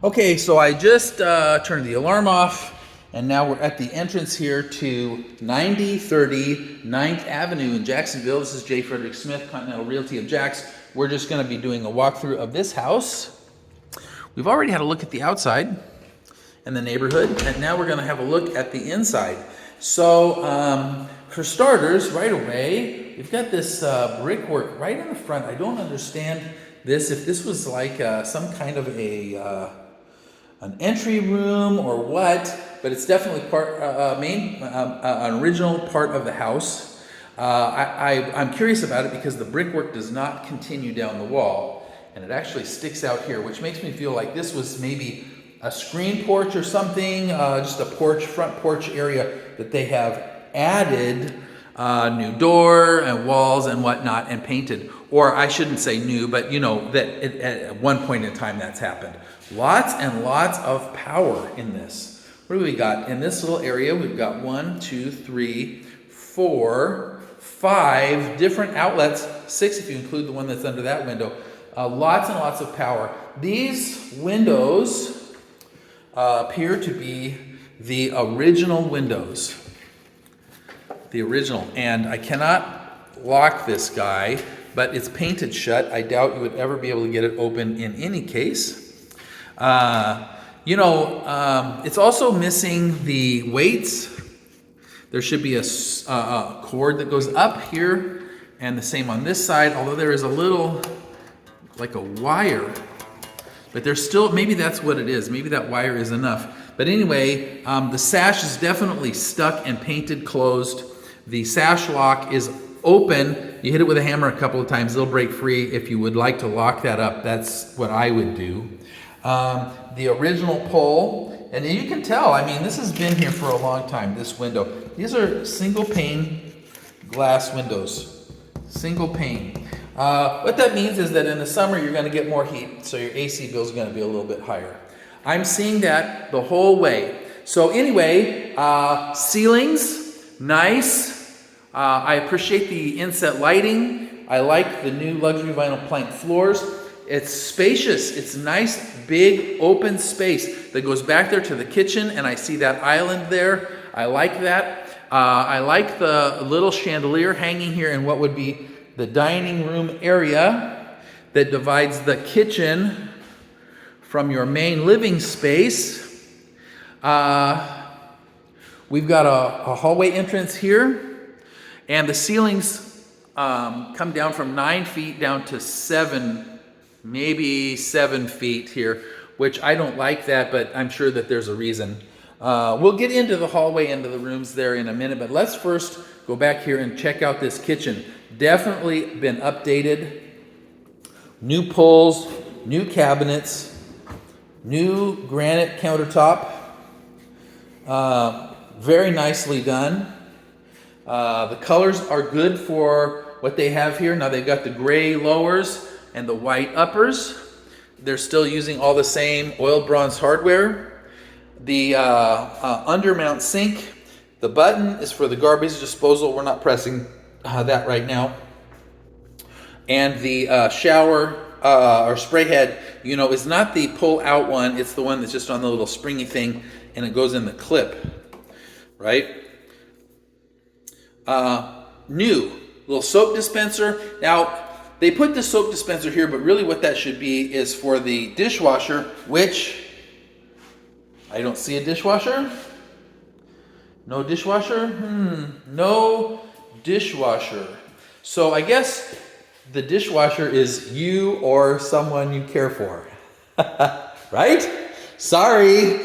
Okay, so I just turned the alarm off, and now we're at the entrance here to 9030 9th Avenue in Jacksonville. This is J. Frederick Smith, Continental Realty of Jax. We're just going to be doing a walkthrough of this house. We've already had a look at the outside and the neighborhood, and now we're going to have a look at the inside. So, for starters, right away, we've got this brickwork right in the front. I don't understand this, if this was like some kind of an entry room or what, but it's definitely an original part of the house. I'm curious about it because the brickwork does not continue down the wall, and it actually sticks out here, which makes me feel like this was maybe a screen porch or something, just a front porch area that they have added new door and walls and whatnot and painted. Or I shouldn't say new, but you know that at one point in time that's happened. Lots and lots of power in this. What do we got? In this little area, we've got 1, 2, 3, 4, 5 different outlets, 6 if you include the one that's under that window. Lots and lots of power. These windows appear to be the original windows. The original. And I cannot lock this guy, but it's painted shut. I doubt you would ever be able to get it open in any case. It's also missing the weights. There should be a cord that goes up here, and the same on this side, although there is a little, like a wire. But there's still, maybe that's what it is. Maybe that wire is enough. But anyway, the sash is definitely stuck and painted closed. The sash lock is open. You hit it with a hammer a couple of times, it'll break free. If you would like to lock that up, that's what I would do. The original pole, and you can tell, I mean, this has been here for a long time, this window. These are single pane glass windows. Single pane. What that means is that in the summer you're going to get more heat, so your AC bill is going to be a little bit higher. I'm seeing that the whole way. So anyway, ceilings, nice. I appreciate the inset lighting. I like the new luxury vinyl plank floors. It's spacious. It's nice, big, open space that goes back there to the kitchen, and I see that island there. I like that. I like the little chandelier hanging here in what would be the dining room area that divides the kitchen from your main living space. We've got a hallway entrance here, and the ceilings come down from 9 feet down to 7, maybe 7 feet here, which I don't like that, but I'm sure that there's a reason. We'll get into the hallway, into the rooms there in a minute, but let's first go back here and check out this kitchen. Definitely been updated. New pulls, new cabinets, new granite countertop. Very nicely done. The colors are good for what they have here. Now they've got the gray lowers and the white uppers. They're still using all the same oil bronze hardware. The undermount sink, the button is for the garbage disposal. We're not pressing that right now. And the shower or spray head, is not the pull out one. It's the one that's just on the little springy thing, and it goes in the clip, right? New little soap dispenser. Now, they put the soap dispenser here, but really what that should be is for the dishwasher, which I don't see a dishwasher. No dishwasher? No dishwasher. So I guess the dishwasher is you or someone you care for. Right? Sorry.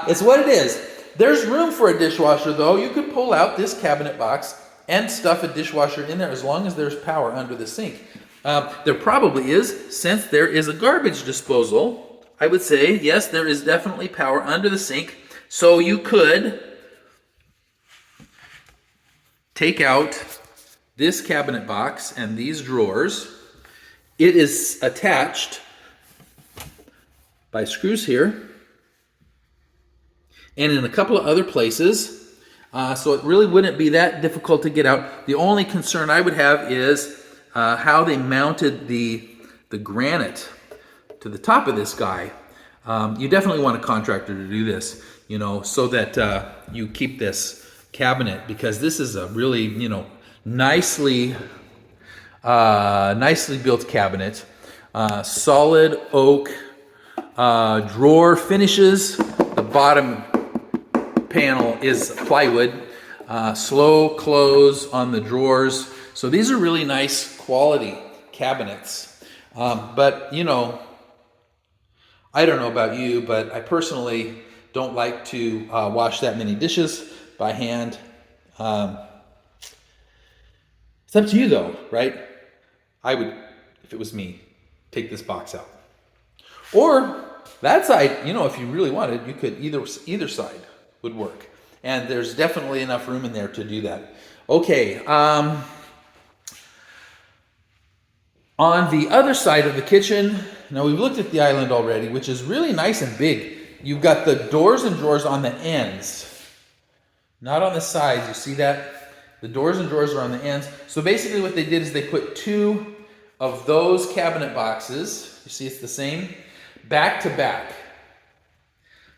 It's what it is. There's room for a dishwasher, though. You could pull out this cabinet box and stuff a dishwasher in there as long as there's power under the sink. There probably is, since there is a garbage disposal. I would say, yes, there is definitely power under the sink. So you could take out this cabinet box and these drawers. It is attached by screws here and in a couple of other places. So it really wouldn't be that difficult to get out. The only concern I would have is how they mounted the granite to the top of this guy. You definitely want a contractor to do this, so that you keep this cabinet, because this is a really, nicely built cabinet. Solid oak drawer finishes. The bottom panel is plywood. Slow close on the drawers. So these are really nice quality cabinets. But I don't know about you, but I personally don't like to wash that many dishes by hand. It's up to you though, right? I would, if it was me, take this box out. Or that side, if you really wanted, you could either side would work. And there's definitely enough room in there to do that. Okay, on the other side of the kitchen, now we've looked at the island already, which is really nice and big. You've got the doors and drawers on the ends, not on the sides. You see that? The doors and drawers are on the ends. So basically what they did is they put 2 of those cabinet boxes, you see it's the same, back to back.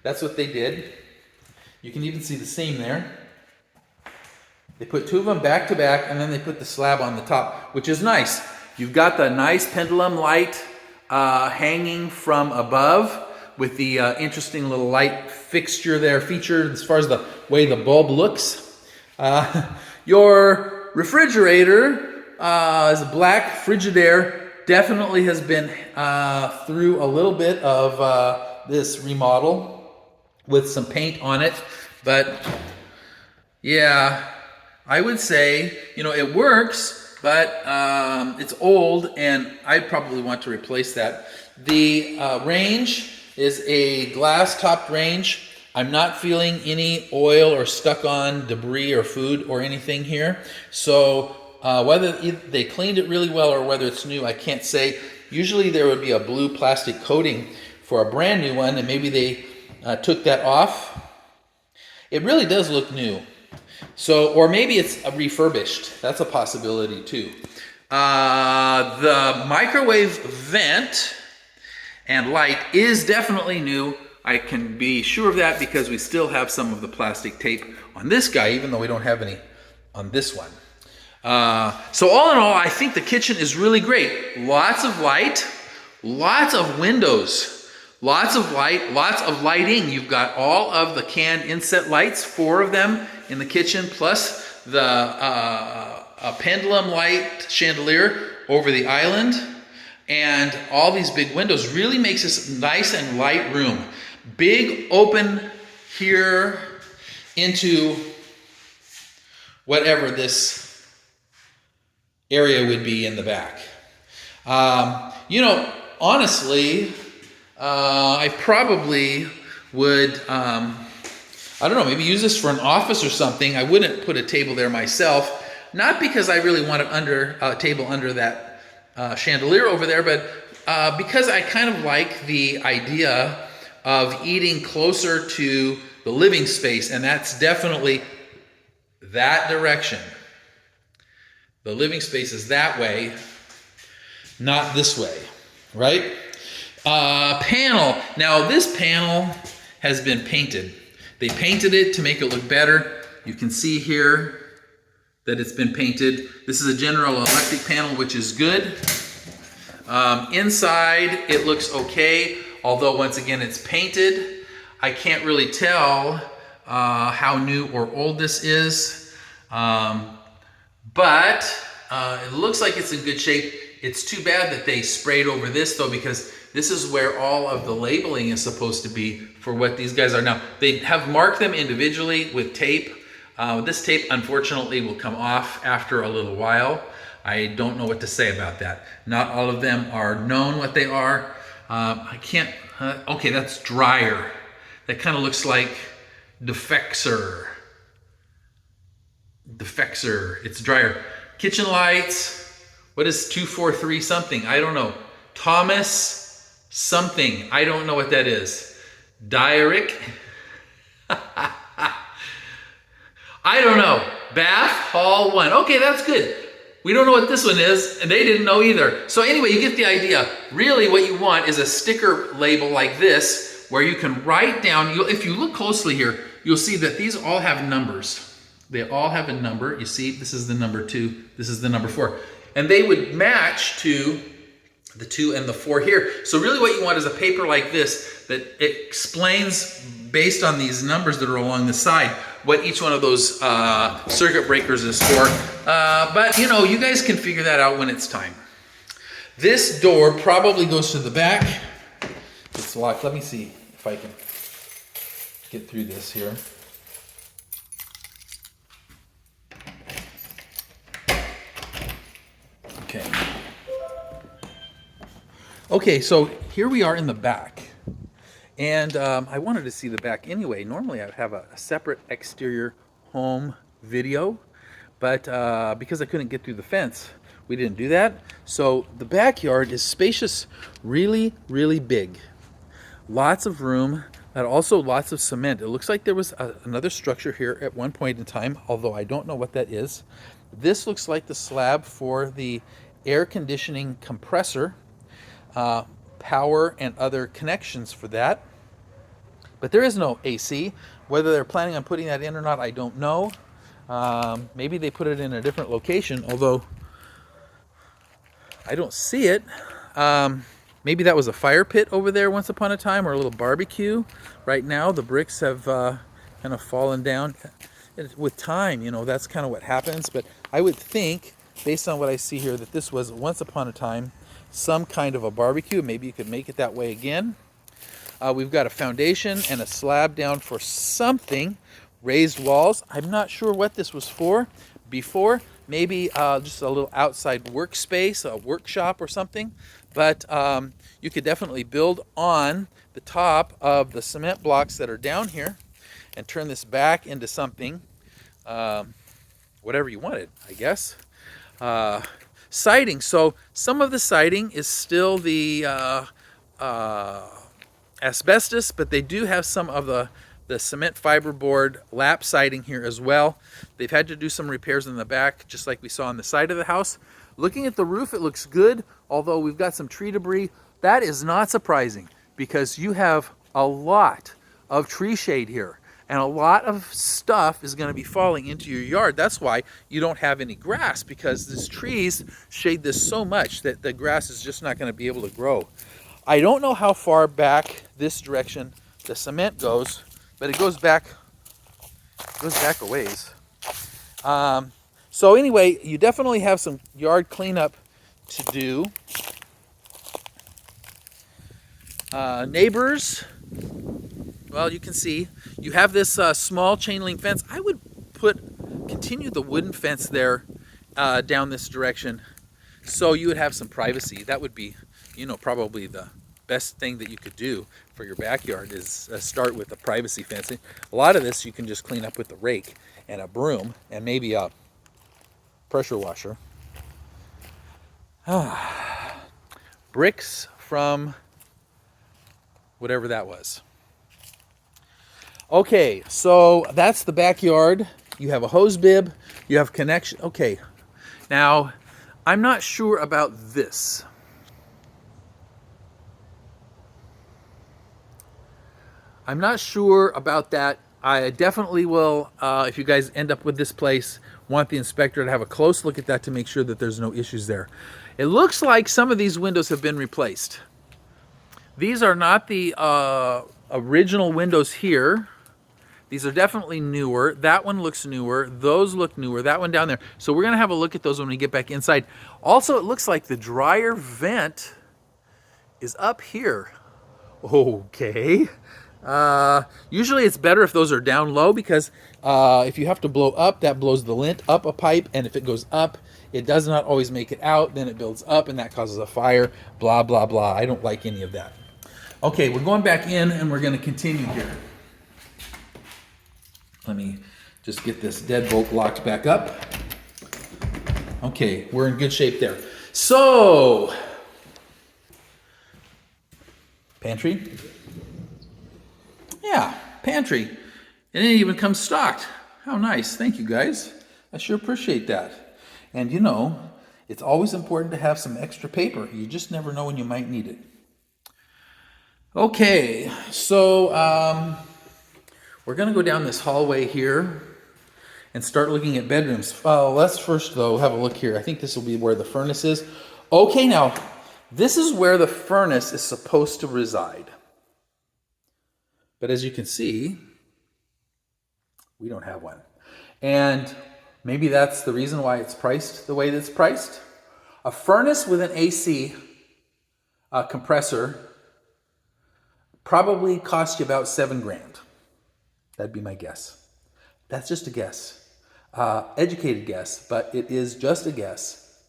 That's what they did. You can even see the seam there. They put 2 of them back to back, and then they put the slab on the top, which is nice. You've got the nice pendulum light hanging from above with the interesting little light fixture there featured as far as the way the bulb looks. Your refrigerator is a black Frigidaire. Definitely has been through a little bit of this remodel with some paint on it. But yeah, I would say, it works, but it's old and I'd probably want to replace that. The range is a glass topped range. I'm not feeling any oil or stuck on debris or food or anything here. So whether they cleaned it really well or whether it's new, I can't say. Usually there would be a blue plastic coating for a brand new one, and maybe they took that off. It really does look new. So, or maybe it's refurbished. That's a possibility too. The microwave vent and light is definitely new. I can be sure of that because we still have some of the plastic tape on this guy, even though we don't have any on this one. So all in all, I think the kitchen is really great. Lots of light, lots of windows, lots of light, lots of lighting. You've got all of the can inset lights, 4 of them in the kitchen, plus the a pendulum light chandelier over the island. And all these big windows really makes this nice and light room. Big open here into whatever this area would be in the back. Honestly, I probably would, I don't know, maybe use this for an office or something. I wouldn't put a table there myself, not because I really want a table under that chandelier over there, but because I kind of like the idea of eating closer to the living space, and that's definitely that direction. The living space is that way, not this way, right? Panel. Now this panel has been painted. They painted it to make it look better. You can see here that it's been painted. This is a General Electric panel, which is good. Inside, it looks okay, although once again it's painted. I can't really tell how new or old this is, but it looks like it's in good shape. It's too bad that they sprayed over this though, because this is where all of the labeling is supposed to be for what these guys are now. They have marked them individually with tape. This tape, unfortunately, will come off after a little while. I don't know what to say about that. Not all of them are known what they are. I can't, okay, that's dryer. That kind of looks like Defexor. Defexor, it's dryer. Kitchen lights, what is 243 something? I don't know. Thomas something, I don't know what that is. Diaric? I don't know. Bath Hall 1. Okay, that's good. We don't know what this one is, and they didn't know either. So anyway, you get the idea. Really what you want is a sticker label like this where you can write down, if you look closely here, you'll see that these all have numbers. They all have a number. You see, this is the number 2, this is the number 4. And they would match to the 2 and the 4 here. So really what you want is a paper like this that explains, based on these numbers that are along the side, what each one of those circuit breakers is for. But you know, you guys can figure that out when it's time. This door probably goes to the back. It's locked. Let me see if I can get through this here. Okay. Okay, so here we are in the back. And I wanted to see the back anyway. Normally I would have a separate exterior home video, but because I couldn't get through the fence, we didn't do that. So the backyard is spacious, really, really big. Lots of room, and also lots of cement. It looks like there was another structure here at one point in time, although I don't know what that is. This looks like the slab for the air conditioning compressor, power and other connections for that. But there is no AC. Whether they're planning on putting that in or not, I don't know. Maybe they put it in a different location, although I don't see it. Maybe that was a fire pit over there once upon a time, or a little barbecue. Right now the bricks have kind of fallen down. With time, you know, that's kind of what happens. But I would think, based on what I see here, that this was once upon a time some kind of a barbecue. Maybe you could make it that way again. We've got a foundation and a slab down for something. Raised walls. I'm not sure what this was for before. Maybe just a little outside workspace, a workshop or something. But you could definitely build on the top of the cement blocks that are down here and turn this back into something, whatever you wanted, I guess. Siding. So some of the siding is still the asbestos, but they do have some of the cement fiberboard lap siding here as well. They've had to do some repairs in the back, just like we saw on the side of the house. Looking at the roof, it looks good, although we've got some tree debris. That is not surprising because you have a lot of tree shade here. And a lot of stuff is going to be falling into your yard. That's why you don't have any grass, because these trees shade this so much that the grass is just not going to be able to grow. I don't know how far back this direction the cement goes, but it goes back a ways. So anyway, you definitely have some yard cleanup to do. Neighbors, well, you can see you have this small chain link fence. I would continue the wooden fence there down this direction, so you would have some privacy. That would be, you know, probably the best thing that you could do for your backyard is start with a privacy fencing. A lot of this you can just clean up with a rake and a broom and maybe a pressure washer. Bricks from whatever that was. Okay, so that's the backyard. You have a hose bib, you have connection. Okay, now I'm not sure about this. I'm not sure about that. I definitely will, if you guys end up with this place, want the inspector to have a close look at that to make sure that there's no issues there. It looks like some of these windows have been replaced. These are not the original windows here. These are definitely newer. That one looks newer. Those look newer. That one down there. So we're going to have a look at those when we get back inside. Also, it looks like the dryer vent is up here. Okay. Usually it's better if those are down low, because if you have to blow up, that blows the lint up a pipe, and if it goes up, it does not always make it out. Then it builds up, and that causes a fire. Blah, blah, blah. I don't like any of that. Okay, we're going back in, and we're going to continue here. Let me just get this deadbolt locked back up. Okay, we're in good shape there. So, pantry. Yeah, pantry. And it even comes stocked. How nice. Thank you, guys. I sure appreciate that. And you know, it's always important to have some extra paper. You just never know when you might need it. Okay, so we're going to go down this hallway here and start looking at bedrooms. Let's first, though, have a look here. I think this will be where the furnace is. Okay, now, this is where the furnace is supposed to reside. But as you can see, we don't have one. And maybe that's the reason why it's priced the way that it's priced. A furnace with an AC compressor probably cost you about $7,000. That'd be my guess. That's just a guess. Educated guess, but it is just a guess.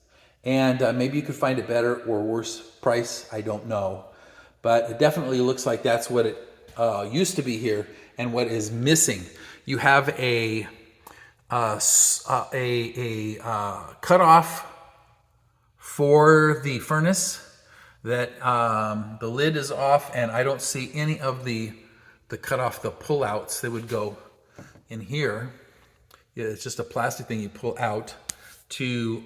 And maybe you could find a better or worse price. I don't know. But it definitely looks like that's what it used to be here and what is missing. You have a cutoff for the furnace that the lid is off, and I don't see any of the cutoff, the pullouts that would go in here. Yeah, it's just a plastic thing you pull out to,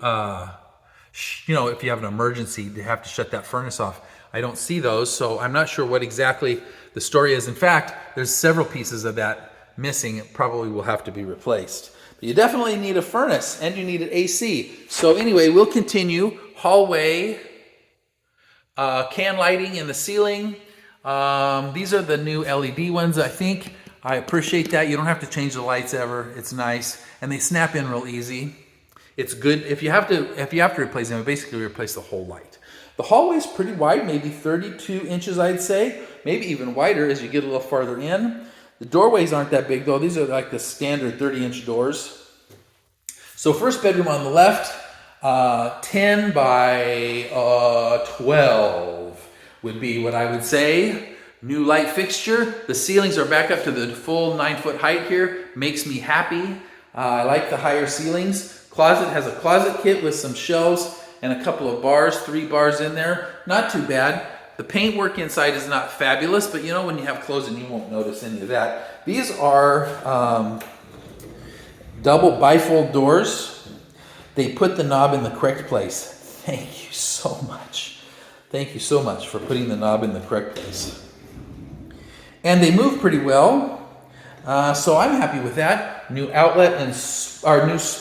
if you have an emergency, to have to shut that furnace off. I don't see those, so I'm not sure what exactly the story is. In fact, there's several pieces of that missing. It probably will have to be replaced. But you definitely need a furnace, and you need an AC. So anyway, we'll continue. Hallway, can lighting in the ceiling. These are the new LED ones, I think. I appreciate that. You don't have to change the lights ever. It's nice, and they snap in real easy. It's good if you have to replace them. Basically, replace the whole light. The hallway is pretty wide, maybe 32 inches, I'd say. Maybe even wider as you get a little farther in. The doorways aren't that big, though. These are like the standard 30-inch doors. So first bedroom on the left, 10 by 12 would be what I would say. New light fixture. The ceilings are back up to the full 9-foot height here. Makes me happy. I like the higher ceilings. Closet has a closet kit with some shelves and a couple of bars, 3 bars in there. Not too bad. The paintwork inside is not fabulous, but when you have clothes in, you won't notice any of that. These are double bifold doors. They put the knob in the correct place. Thank you so much. Thank you so much for putting the knob in the correct place. And they move pretty well, so I'm happy with that. New outlet and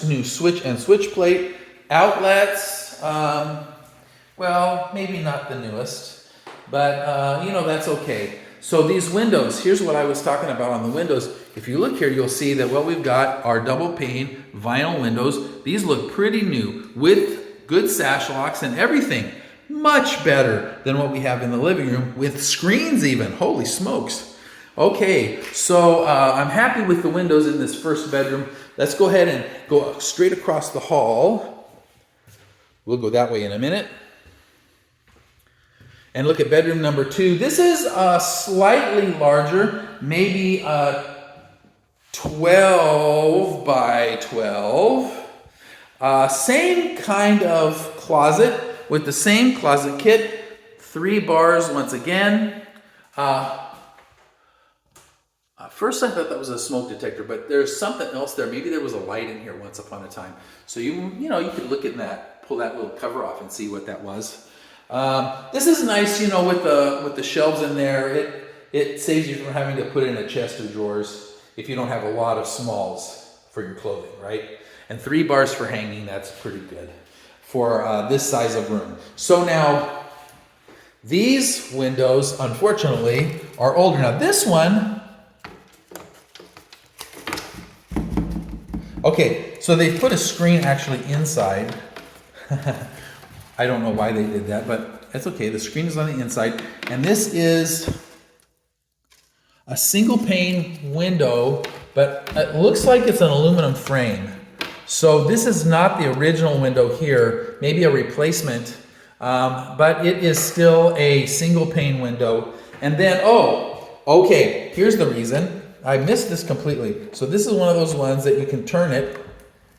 new switch and switch plate. Outlets, well, maybe not the newest, but that's okay. So these windows, here's what I was talking about on the windows. If you look here, you'll see that what we've got are double pane vinyl windows. These look pretty new with good sash locks and everything. Much better than what we have in the living room with screens even. Holy smokes. Okay, so I'm happy with the windows in this first bedroom. Let's go ahead and go straight across the hall. We'll go that way in a minute. And look at bedroom number 2. This is slightly larger, maybe 12 by 12. Same kind of closet with the same closet kit. 3 bars once again. First I thought that was a smoke detector, but there's something else there. Maybe there was a light in here once upon a time. So you could look in that, pull that little cover off and see what that was. This is nice, with the shelves in there. It saves you from having to put in a chest of drawers if you don't have a lot of smalls for your clothing, right? And 3 bars for hanging, that's pretty good for this size of room. So now, these windows, unfortunately, are older. Now this one, okay, so they put a screen actually inside. I don't know why they did that, but that's okay. The screen is on the inside. And this is a single pane window, but it looks like it's an aluminum frame. So this is not the original window here, maybe a replacement, but it is still a single pane window. And then, okay, here's the reason. I missed this completely. So this is one of those ones that you can turn it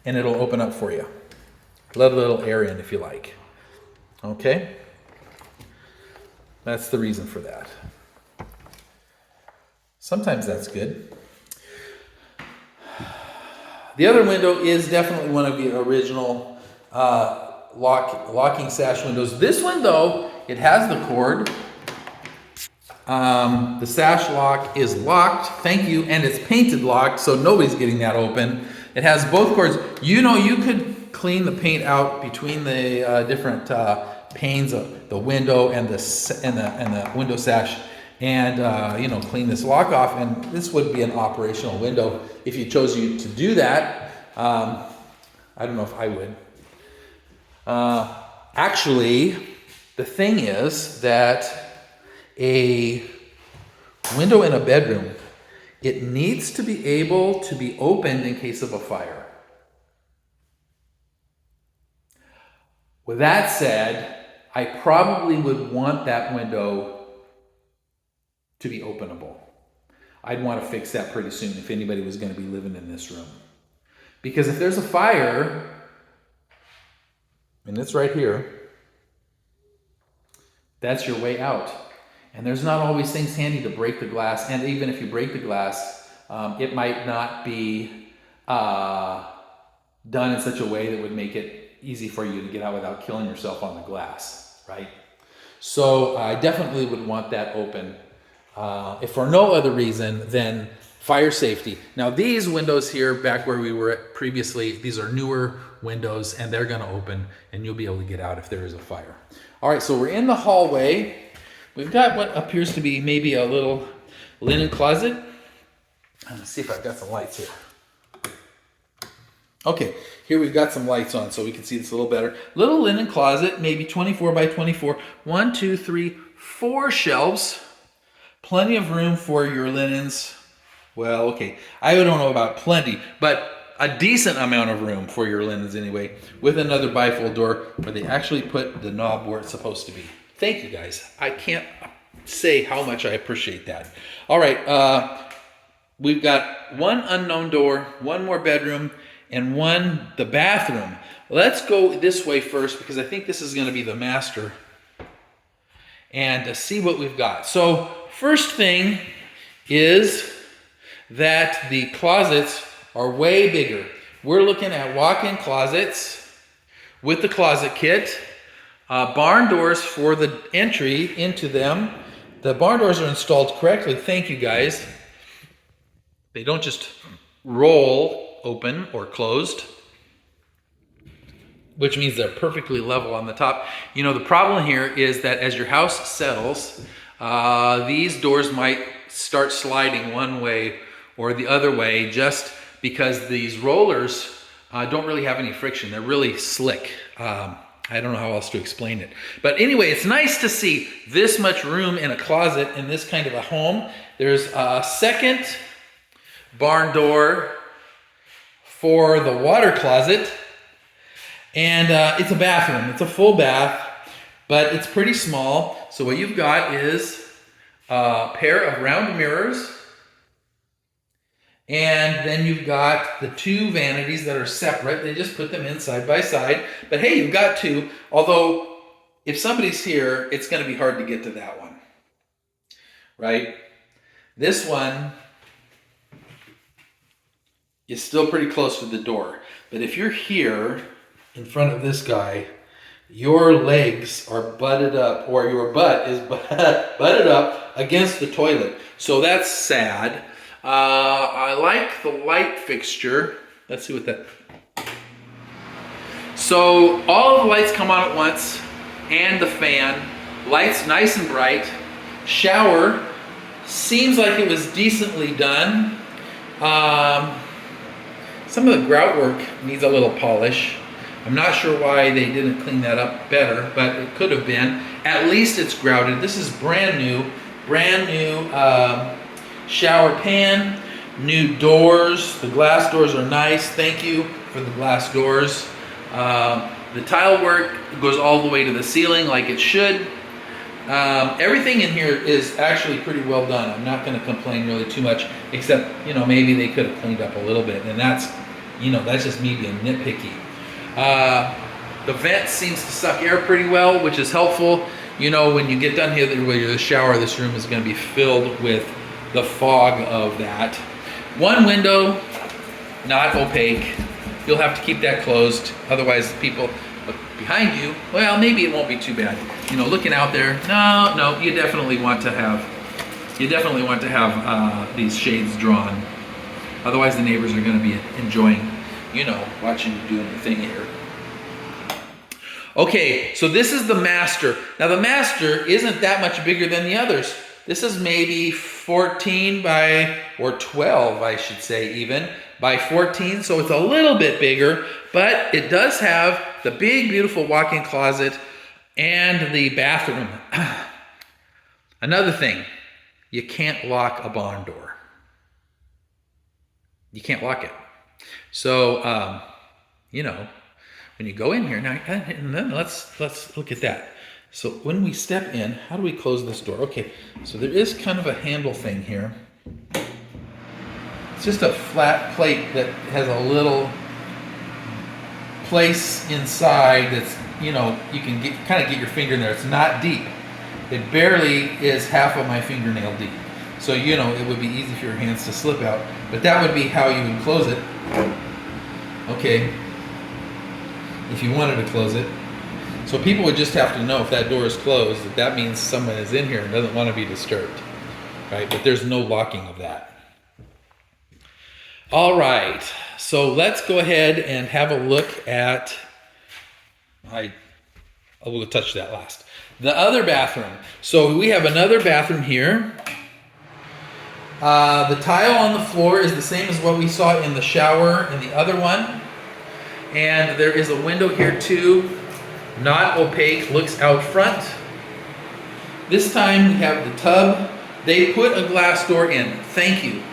and it'll open up for you. Let a little air in if you like. Okay? That's the reason for that. Sometimes that's good. The other window is definitely one of the original locking sash windows. This one, though, it has the cord. The sash lock is locked, thank you, and it's painted locked, so nobody's getting that open. It has both cords. You know, you could clean the paint out between the different panes of the window and the window sash, and you know, clean this lock off, and this would be an operational window if you chose to do that. I don't know if I would. Actually, the thing is that a window in a bedroom, it needs to be able to be opened in case of a fire. With that said, I probably would want that window to be openable. I'd want to fix that pretty soon if anybody was going to be living in this room. Because if there's a fire, and it's right here, that's your way out. And there's not always things handy to break the glass. And even if you break the glass, it might not be done in such a way that would make it easy for you to get out without killing yourself on the glass, right? So I definitely would want that open, if for no other reason than fire safety. Now these windows here, back where we were at previously, these are newer windows and they're gonna open and you'll be able to get out if there is a fire. All right, so we're in the hallway. We've got what appears to be maybe a little linen closet. Let's see if I've got some lights here. Okay, here we've got some lights on so we can see this a little better. Little linen closet, maybe 24 by 24. 1, 2, 3, 4 shelves. Plenty of room for your linens. Well, okay, I don't know about plenty, but a decent amount of room for your linens anyway, with another bifold door where they actually put the knob where it's supposed to be. Thank you guys. I can't say how much I appreciate that. All right, we've got one unknown door, one more bedroom, and the bathroom. Let's go this way first because I think this is gonna be the master, and see what we've got. So first thing is that the closets are way bigger. We're looking at walk-in closets with the closet kit. Barn doors for the entry into them. The barn doors are installed correctly. Thank you guys. They don't just roll open or closed, which means they're perfectly level on the top. You know, the problem here is that as your house settles, these doors might start sliding one way or the other way just because these rollers don't really have any friction. They're really slick. I don't know how else to explain it. But anyway, it's nice to see this much room in a closet in this kind of a home. There's a second barn door for the water closet. And it's a bathroom. It's a full bath, but it's pretty small. So what you've got is a pair of round mirrors. And then you've got the two vanities that are separate. They just put them in side by side. But hey, you've got two. Although, if somebody's here, it's going to be hard to get to that one. Right? This one is still pretty close to the door. But if you're here in front of this guy, your legs are butted up, or your butt is butted up against the toilet. So that's sad. I like the light fixture. Let's see what that... So all of the lights come on at once, and the fan. Lights nice and bright. Shower seems like it was decently done. Some of the grout work needs a little polish. I'm not sure why they didn't clean that up better, but it could have been. At least it's grouted. This is brand new shower pan, new doors. The glass doors are nice. Thank you for the glass doors. The tile work goes all the way to the ceiling like it should. Everything in here is actually pretty well done. I'm not going to complain really too much, except, you know, maybe they could have cleaned up a little bit, and that's, you know, that's just me being nitpicky. The vent seems to suck air pretty well, which is helpful. You know, when you get done here with the shower, this room is going to be filled with the fog of that. One window, not opaque. You'll have to keep that closed, otherwise people look behind you. Well, maybe it won't be too bad. You know, looking out there, no, you definitely want to have You definitely want to have these shades drawn. Otherwise the neighbors are going to be enjoying, you know, watching you doing your thing here. Okay, so this is the master. Now the master isn't that much bigger than the others. This is maybe 14 by, or 12, I should say even, by 14. So it's a little bit bigger, but it does have the big, beautiful walk-in closet and the bathroom. Another thing, you can't lock a barn door. You can't lock it. So, you know, when you go in here, now, and then let's look at that. So when we step in, how do we close this door? Okay, so there is kind of a handle thing here. It's just a flat plate that has a little place inside that's, you know, you can kind of get your finger in there. It's not deep. It barely is half of my fingernail deep. So, you know, it would be easy for your hands to slip out. But that would be how you would close it. Okay. If you wanted to close it. So people would just have to know if that door is closed, that means someone is in here and doesn't want to be disturbed. Right? But there's no locking of that. All right. So let's go ahead and have a look at, I will touch that last. The other bathroom. So we have another bathroom here. The tile on the floor is the same as what we saw in the shower in the other one. And there is a window here too, not opaque, looks out front. This time we have the tub. They put a glass door in, thank you.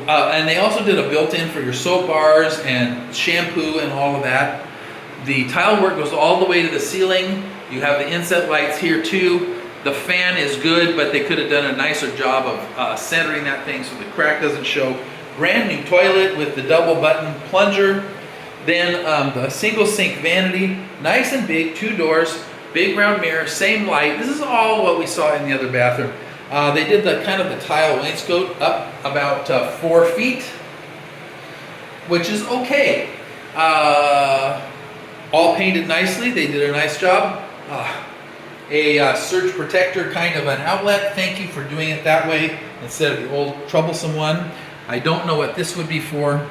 And they also did a built-in for your soap bars and shampoo and all of that. The tile work goes all the way to the ceiling. You have the inset lights here too. The fan is good, but they could have done a nicer job of centering that thing so the crack doesn't show. Brand new toilet with the double button plunger. Then the single sink vanity, nice and big, 2 doors, big round mirror, same light. This is all what we saw in the other bathroom. They did the kind of the tile wainscot up about 4 feet, which is okay. All painted nicely. They did a nice job. A surge protector kind of an outlet. Thank you for doing it that way instead of the old troublesome one. I don't know what this would be for,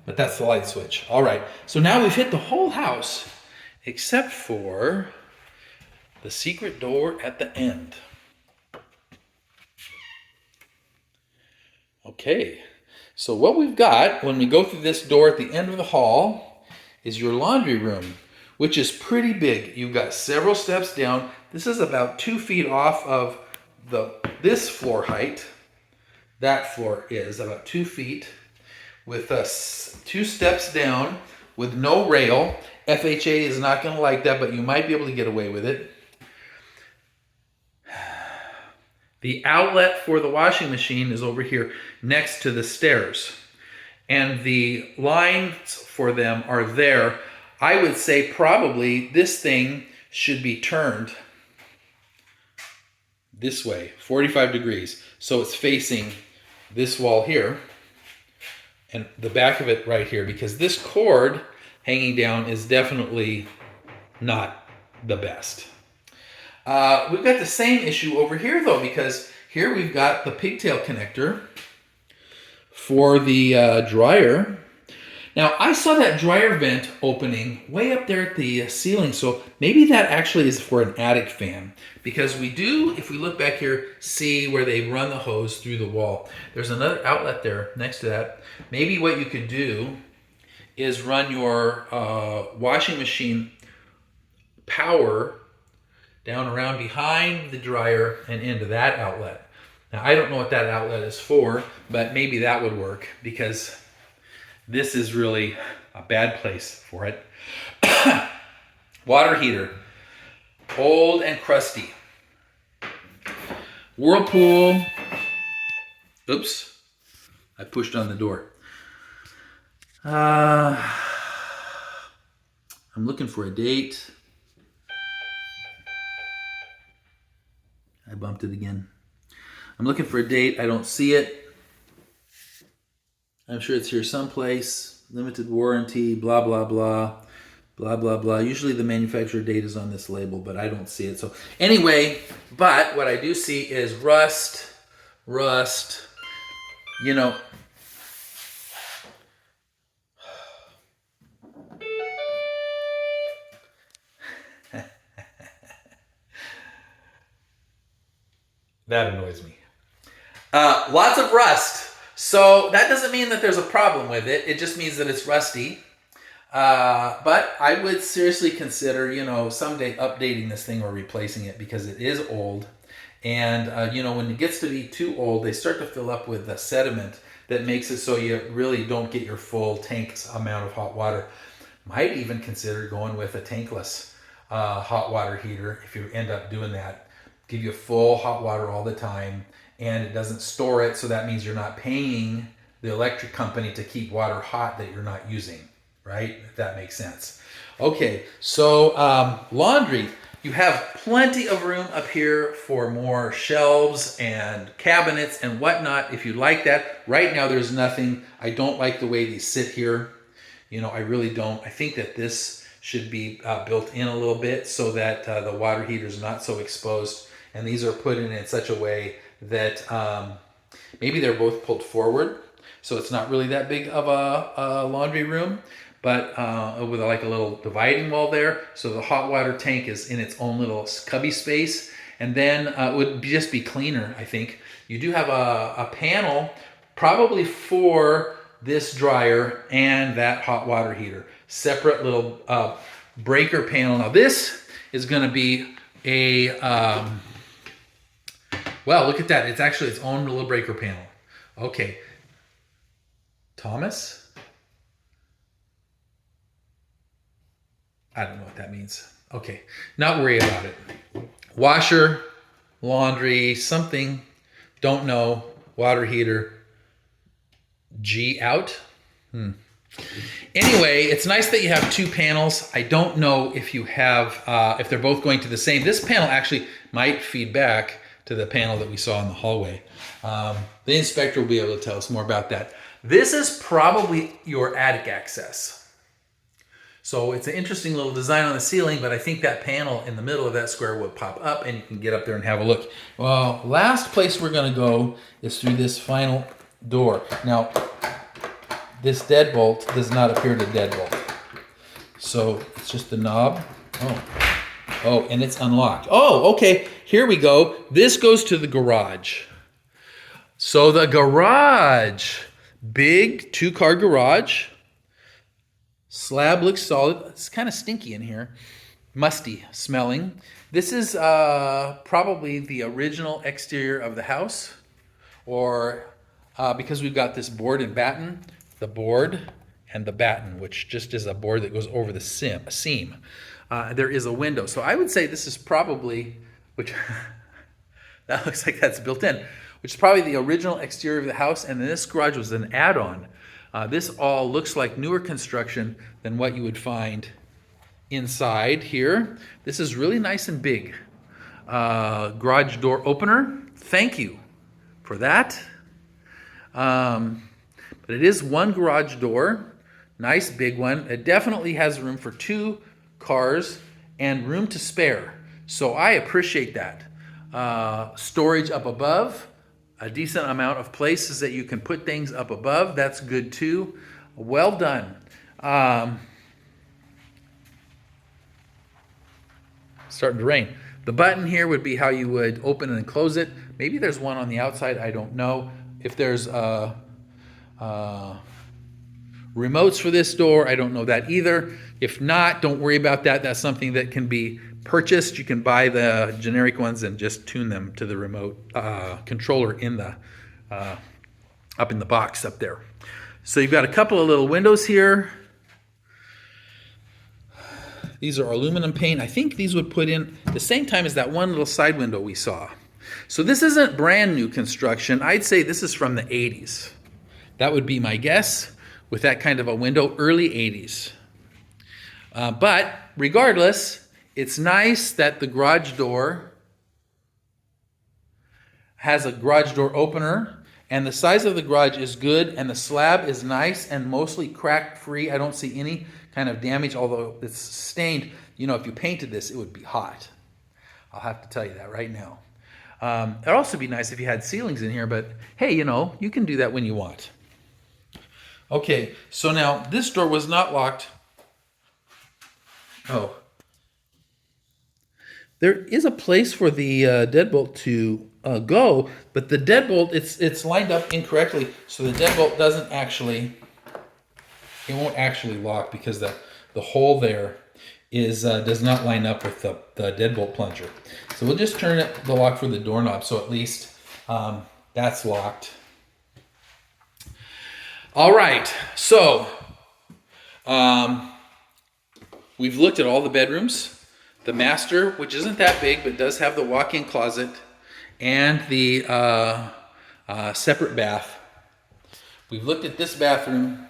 but that's the light switch. All right, so now we've hit the whole house except for the secret door at the end. Okay, so what we've got when we go through this door at the end of the hall is your laundry room, which is pretty big. You've got several steps down. This is about 2 feet off of this floor height. That floor is about 2 feet with 2 steps down with no rail. FHA is not going to like that, but you might be able to get away with it. The outlet for the washing machine is over here next to the stairs. And the lines for them are there. I would say probably this thing should be turned this way, 45 degrees. So it's facing this wall here and the back of it right here, because this cord hanging down is definitely not the best. We've got the same issue over here though, because here we've got the pigtail connector for the dryer. Now I saw that dryer vent opening way up there at the ceiling, so maybe that actually is for an attic fan, because we do, if we look back here, see where they run the hose through the wall. There's another outlet there next to that. Maybe what you could do is run your washing machine power down around behind the dryer and into that outlet. Now I don't know what that outlet is for, but maybe that would work, because this is really a bad place for it. Water heater, old and crusty. Whirlpool. Oops, I pushed on the door. I'm looking for a date. I bumped it again. I'm looking for a date. I don't see it. I'm sure it's here someplace. Limited warranty, blah, blah, blah, blah, blah, blah. Usually the manufacturer date is on this label, but I don't see it. So anyway, but what I do see is rust, rust. You know, that annoys me. Lots of rust. So that doesn't mean that there's a problem with it. It just means that it's rusty. But I would seriously consider, someday updating this thing or replacing it because it is old. And, when it gets to be too old, they start to fill up with the sediment that makes it so you really don't get your full tank's amount of hot water. Might even consider going with a tankless hot water heater if you end up doing that. Give you full hot water all the time, and it doesn't store it, so that means you're not paying the electric company to keep water hot that you're not using, right? If that makes sense. Okay, so laundry. You have plenty of room up here for more shelves and cabinets and whatnot if you like that. Right now there's nothing. I don't like the way these sit here. I really don't. I think that this should be built in a little bit so that the water heater is not so exposed. And these are put in such a way that maybe they're both pulled forward, so it's not really that big of a laundry room, but with like a little dividing wall there, so the hot water tank is in its own little cubby space, and then it would just be cleaner, I think. You do have a panel probably for this dryer and that hot water heater, separate little breaker panel. Now this is going to be a well, look at that. It's actually its own little breaker panel. Okay. Thomas? I don't know what that means. Okay. Not worry about it. Washer, laundry, something. Don't know. Water heater. G out. Anyway, it's nice that you have two panels. I don't know if you have, if they're both going to the same. This panel actually might feed back to the panel that we saw in the hallway. The inspector will be able to tell us more about that. This is probably your attic access. So it's an interesting little design on the ceiling, but I think that panel in the middle of that square will pop up and you can get up there and have a look. Well, last place we're gonna go is through this final door. Now, this deadbolt does not appear to deadbolt. So it's just the knob. Oh, and it's unlocked. Oh, okay, here we go. This goes to the garage. So the garage, big 2-car garage. Slab looks solid. It's kind of stinky in here. Musty smelling. This is probably the original exterior of the house. Or because we've got this board and batten, the board and the batten, which just is a board that goes over the seam. There is a window. So I would say this is probably, which that looks like that's built in, which is probably the original exterior of the house, and this garage was an add-on. This all looks like newer construction than what you would find inside here. This is really nice and big. Garage door opener, thank you for that. But it is one garage door, nice big one. It definitely has room for 2 cars and room to spare. So I appreciate that. Storage up above, a decent amount of places that you can put things up above. That's good too. Well done. Starting to rain. The button here would be how you would open and close it. Maybe there's one on the outside. I don't know. If there's remotes for this door, I don't know that either. If not, don't worry about that. That's something that can be purchased. You can buy the generic ones and just tune them to the remote controller in the up in the box up there. So you've got a couple of little windows here. These are aluminum pane. I think these would put in the same time as that one little side window we saw. So this isn't brand new construction. I'd say this is from the 80s. That would be my guess with that kind of a window, early 80s. But regardless, it's nice that the garage door has a garage door opener, and the size of the garage is good, and the slab is nice and mostly crack free. I don't see any kind of damage, although it's stained. You know, if you painted this, it would be hot. I'll have to tell you that right now. It'd also be nice if you had ceilings in here, but hey, you know, you can do that when you want. Okay, so now this door was not locked. Oh. There is a place for the deadbolt to go, but the deadbolt, it's lined up incorrectly, so the deadbolt doesn't actually, it won't actually lock because the hole there is does not line up with the deadbolt plunger. So we'll just turn the lock for the doorknob, so at least that's locked. All right, so we've looked at all the bedrooms. The master, which isn't that big, but does have the walk-in closet and the separate bath. We've looked at this bathroom.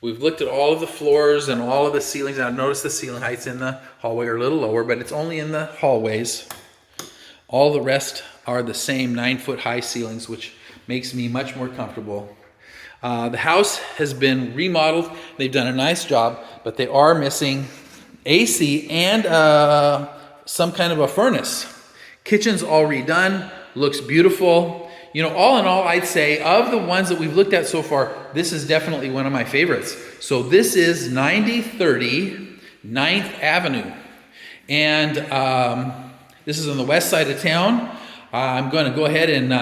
We've looked at all of the floors and all of the ceilings. I've noticed the ceiling heights in the hallway are a little lower, but it's only in the hallways. All the rest are the same 9-foot high ceilings, which makes me much more comfortable. The house has been remodeled. They've done a nice job, but they are missing AC and some kind of a furnace. Kitchen's all redone, looks beautiful. You know, all in all, I'd say of the ones that we've looked at so far, this is definitely one of my favorites. So this is 9030 9th Avenue. And this is on the west side of town. I'm going to go ahead and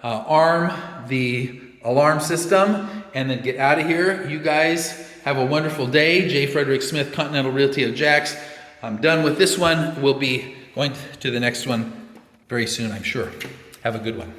arm the alarm system and then get out of here. You guys have a wonderful day. J. Frederick Smith, Continental Realty of Jax. I'm done with this one. We'll be going to the next one very soon, I'm sure. Have a good one.